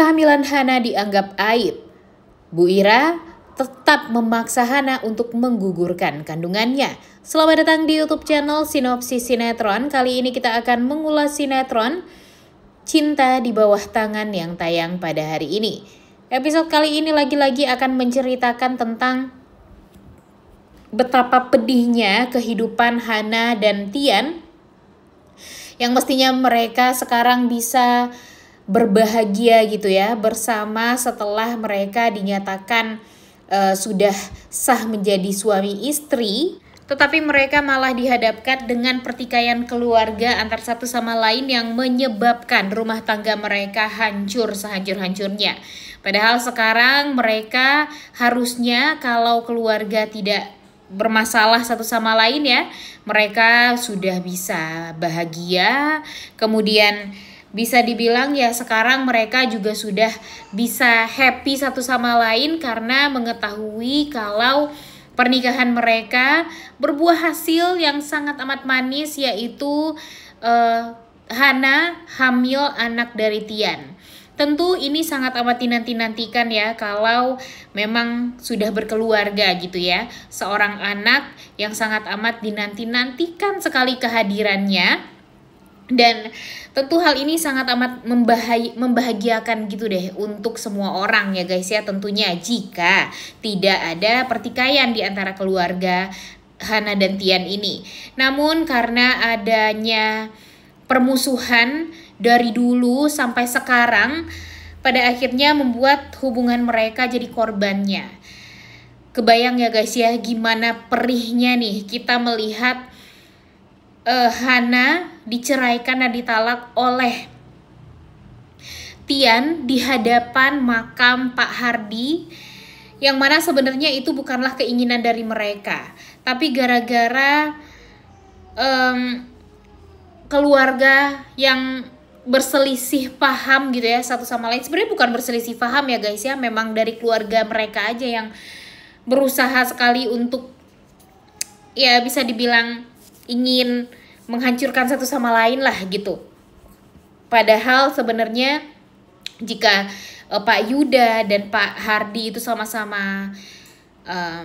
Kehamilan Hana dianggap aib. Bu Ira tetap memaksa Hana untuk menggugurkan kandungannya. Selamat datang di YouTube channel Sinopsis Sinetron. Kali ini kita akan mengulas sinetron Cinta di Bawah Tangan yang tayang pada hari ini. Episode kali ini lagi-lagi akan menceritakan tentang betapa pedihnya kehidupan Hana dan Tian, yang mestinya mereka sekarang bisa berbahagia gitu ya bersama setelah mereka dinyatakan sudah sah menjadi suami istri, tetapi mereka malah dihadapkan dengan pertikaian keluarga antar satu sama lain yang menyebabkan rumah tangga mereka hancur sehancur-hancurnya. Padahal sekarang mereka harusnya kalau keluarga tidak bermasalah satu sama lain ya, mereka sudah bisa bahagia, kemudian bisa dibilang ya sekarang mereka juga sudah bisa happy satu sama lain karena mengetahui kalau pernikahan mereka berbuah hasil yang sangat amat manis, yaitu Hana hamil anak dari Tian. Tentu ini sangat amat dinanti-nantikan ya kalau memang sudah berkeluarga gitu ya. Seorang anak yang sangat amat dinanti-nantikan sekali kehadirannya. Dan tentu hal ini sangat amat membahagiakan gitu deh untuk semua orang ya guys ya, tentunya jika tidak ada pertikaian di antara keluarga Hana dan Tian ini. Namun karena adanya permusuhan dari dulu sampai sekarang, pada akhirnya membuat hubungan mereka jadi korbannya. Kebayang ya guys ya gimana perihnya nih kita melihat Hana diceraikan dan ditalak oleh Tian di hadapan makam Pak Hardi, yang mana sebenarnya itu bukanlah keinginan dari mereka, tapi gara-gara keluarga yang berselisih paham gitu ya satu sama lain. Sebenarnya bukan berselisih paham ya guys ya, memang dari keluarga mereka aja yang berusaha sekali untuk ya bisa dibilang ingin menghancurkan satu sama lain lah gitu. Padahal sebenarnya jika Pak Yuda dan Pak Hardi itu sama-sama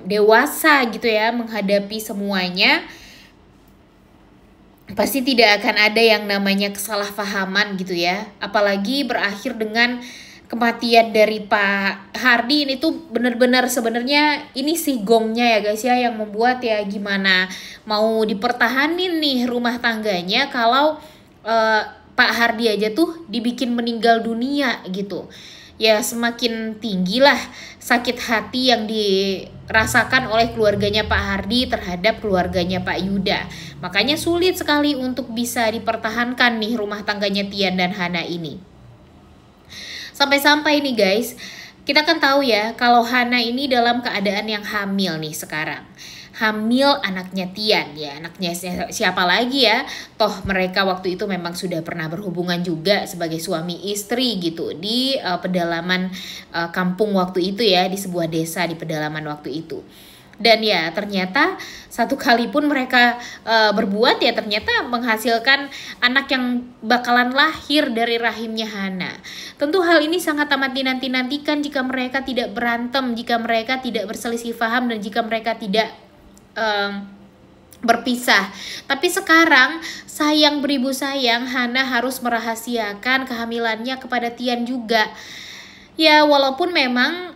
dewasa gitu ya menghadapi semuanya, pasti tidak akan ada yang namanya kesalahpahaman gitu ya. Apalagi berakhir dengan kematian dari Pak Hardi. Ini tuh benar-benar sebenarnya ini sih gongnya ya guys ya, yang membuat ya gimana mau dipertahanin nih rumah tangganya kalau Pak Hardi aja tuh dibikin meninggal dunia gitu. Ya semakin tinggilah sakit hati yang dirasakan oleh keluarganya Pak Hardi terhadap keluarganya Pak Yuda. Makanya sulit sekali untuk bisa dipertahankan nih rumah tangganya Tian dan Hana ini. Sampai-sampai nih guys, kita kan tahu ya kalau Hana ini dalam keadaan yang hamil nih sekarang. Hamil anaknya Tian ya, anaknya siapa lagi ya? Toh mereka waktu itu memang sudah pernah berhubungan juga sebagai suami istri gitu di pedalaman kampung waktu itu ya, di sebuah desa di pedalaman waktu itu. Dan ya ternyata satu kali pun mereka berbuat ya ternyata menghasilkan anak yang bakalan lahir dari rahimnya Hana. Tentu hal ini sangat amat dinanti-nantikan jika mereka tidak berantem, jika mereka tidak berselisih paham, dan jika mereka tidak berpisah. Tapi sekarang sayang beribu sayang, Hana harus merahasiakan kehamilannya kepada Tian juga. Ya walaupun memang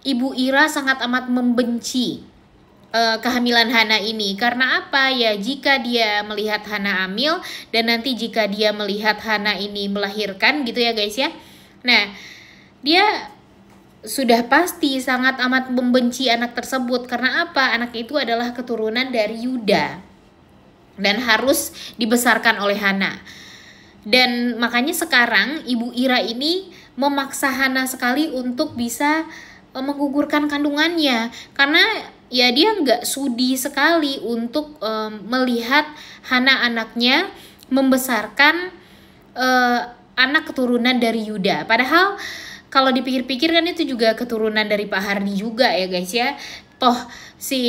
Ibu Ira sangat amat membenci kehamilan Hana ini. Karena apa ya, jika dia melihat Hana hamil dan nanti jika dia melihat Hana ini melahirkan gitu ya guys ya, nah dia sudah pasti sangat amat membenci anak tersebut. Karena apa? Anak itu adalah keturunan dari Yuda dan harus dibesarkan oleh Hana. Dan makanya sekarang Ibu Ira ini memaksa Hana sekali untuk bisa menggugurkan kandungannya, karena ya dia nggak sudi sekali untuk melihat Hana anaknya membesarkan anak keturunan dari Yuda. Padahal kalau dipikir-pikir kan itu juga keturunan dari Pak Hardi juga ya guys ya. Toh si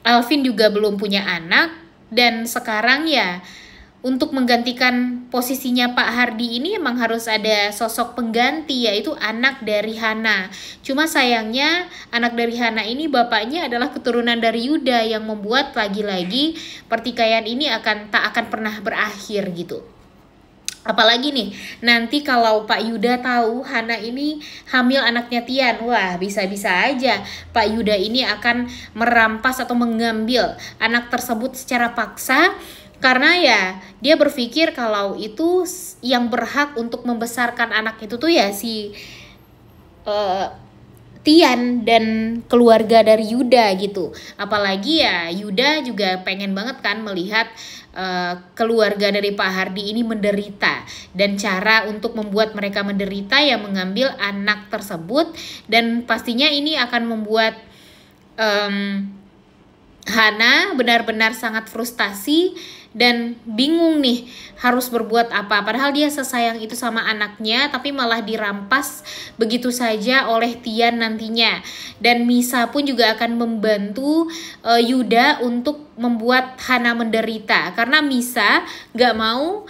Alvin juga belum punya anak, dan sekarang ya untuk menggantikan posisinya Pak Hardi ini emang harus ada sosok pengganti, yaitu anak dari Hana. Cuma sayangnya anak dari Hana ini bapaknya adalah keturunan dari Yuda, yang membuat lagi-lagi pertikaian ini tak akan pernah berakhir gitu. Apalagi nih, nanti kalau Pak Yuda tahu Hana ini hamil anaknya Tian, wah bisa-bisa aja Pak Yuda ini akan merampas atau mengambil anak tersebut secara paksa, karena ya dia berpikir kalau itu yang berhak untuk membesarkan anak itu tuh ya si Tian dan keluarga dari Yuda gitu. Apalagi ya Yuda juga pengen banget kan melihat keluarga dari Pak Hardi ini menderita, dan cara untuk membuat mereka menderita ya mengambil anak tersebut, dan pastinya ini akan membuat Hana benar-benar sangat frustasi dan bingung nih harus berbuat apa. Padahal dia sesayang itu sama anaknya, tapi malah dirampas begitu saja oleh Tian nantinya. Dan Misa pun juga akan membantu Yuda untuk membuat Hana menderita, karena Misa gak mau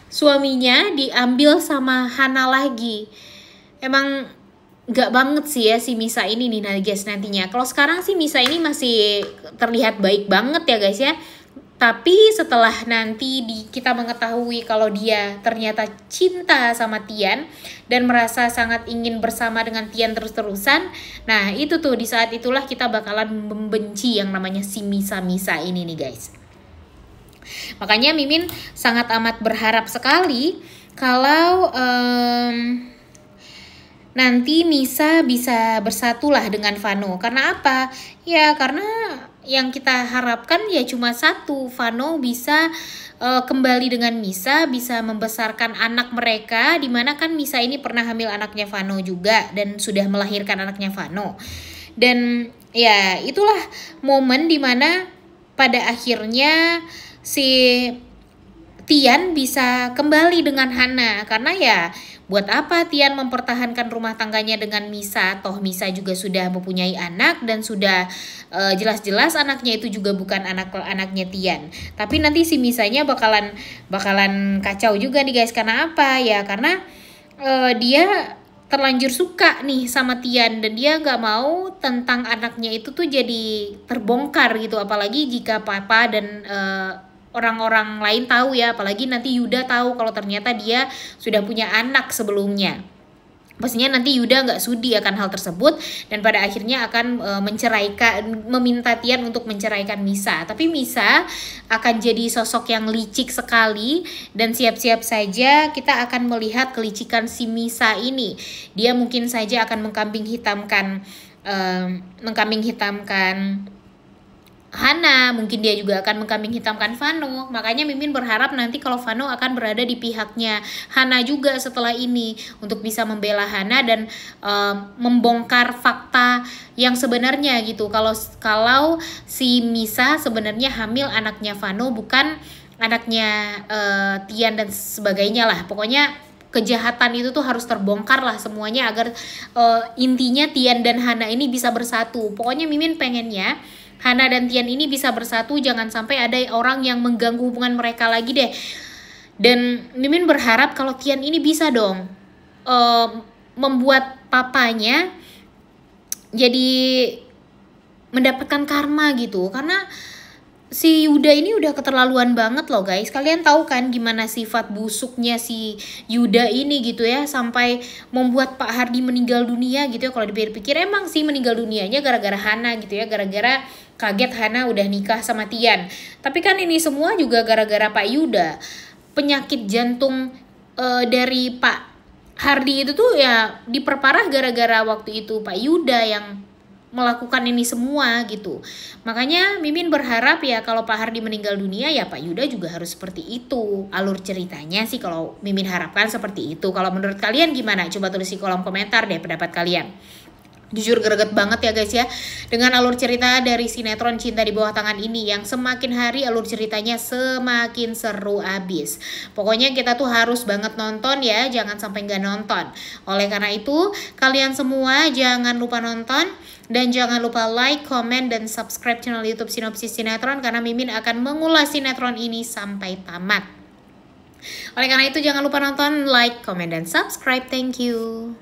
suaminya diambil sama Hana lagi. Emang gak banget sih ya si Misa ini nih guys nantinya. Kalau sekarang sih Misa ini masih terlihat baik banget ya guys ya. Tapi setelah nanti kita mengetahui kalau dia ternyata cinta sama Tian dan merasa sangat ingin bersama dengan Tian terus-terusan, nah itu tuh di saat itulah kita bakalan membenci yang namanya si Misa-Misa ini nih guys. Makanya Mimin sangat amat berharap sekali kalau nanti Misa bisa bersatulah dengan Vano. Karena apa? Ya karena yang kita harapkan ya cuma satu, Vano bisa kembali dengan Misa, bisa membesarkan anak mereka, dimana kan Misa ini pernah hamil anaknya Vano juga dan sudah melahirkan anaknya Vano. Dan ya itulah momen dimana pada akhirnya si Tian bisa kembali dengan Hana, karena ya buat apa Tian mempertahankan rumah tangganya dengan Misa, toh Misa juga sudah mempunyai anak dan sudah jelas-jelas anaknya itu juga bukan anaknya Tian. Tapi nanti si Misanya bakalan kacau juga nih guys. Karena apa ya? Karena dia terlanjur suka nih sama Tian dan dia nggak mau tentang anaknya itu tuh jadi terbongkar gitu. Apalagi jika papa dan orang-orang lain tahu ya, apalagi nanti Yuda tahu kalau ternyata dia sudah punya anak sebelumnya. Pastinya nanti Yuda nggak sudi akan hal tersebut dan pada akhirnya akan meminta Tian untuk menceraikan Misa. Tapi Misa akan jadi sosok yang licik sekali dan siap-siap saja kita akan melihat kelicikan si Misa ini. Dia mungkin saja akan mengkambing hitamkan Hana, mungkin dia juga akan mengkambing hitamkan Vano. Makanya Mimin berharap nanti kalau Vano akan berada di pihaknya Hana juga setelah ini untuk bisa membela Hana dan membongkar fakta yang sebenarnya gitu. Kalau si Misa sebenarnya hamil anaknya Vano, bukan anaknya Tian dan sebagainya lah. Pokoknya kejahatan itu tuh harus terbongkar lah semuanya agar intinya Tian dan Hana ini bisa bersatu. Pokoknya Mimin pengennya Hana dan Tian ini bisa bersatu, jangan sampai ada orang yang mengganggu hubungan mereka lagi deh. Dan Mimin berharap kalau Tian ini bisa dong membuat papanya jadi mendapatkan karma gitu. Karena si Yuda ini udah keterlaluan banget loh guys. Kalian tahu kan gimana sifat busuknya si Yuda ini gitu ya, sampai membuat Pak Hardi meninggal dunia gitu ya. Kalau dipikir-pikir emang sih meninggal dunianya gara-gara Hana gitu ya, gara-gara kaget Hana udah nikah sama Tian. Tapi kan ini semua juga gara-gara Pak Yuda. Penyakit jantung dari Pak Hardi itu tuh ya diperparah gara-gara waktu itu Pak Yuda yang melakukan ini semua gitu. Makanya Mimin berharap ya kalau Pak Hardi meninggal dunia ya Pak Yuda juga harus seperti itu. Alur ceritanya sih kalau Mimin harapkan seperti itu. Kalau menurut kalian gimana? Coba tulis di kolom komentar deh pendapat kalian. Jujur greget banget ya guys ya dengan alur cerita dari sinetron Cinta di Bawah Tangan ini, yang semakin hari alur ceritanya semakin seru abis. Pokoknya kita tuh harus banget nonton ya, jangan sampai nggak nonton. Oleh karena itu kalian semua jangan lupa nonton dan jangan lupa like, comment, dan subscribe channel YouTube Sinopsis Sinetron, karena Mimin akan mengulas sinetron ini sampai tamat. Oleh karena itu jangan lupa nonton, like, comment, dan subscribe. Thank you.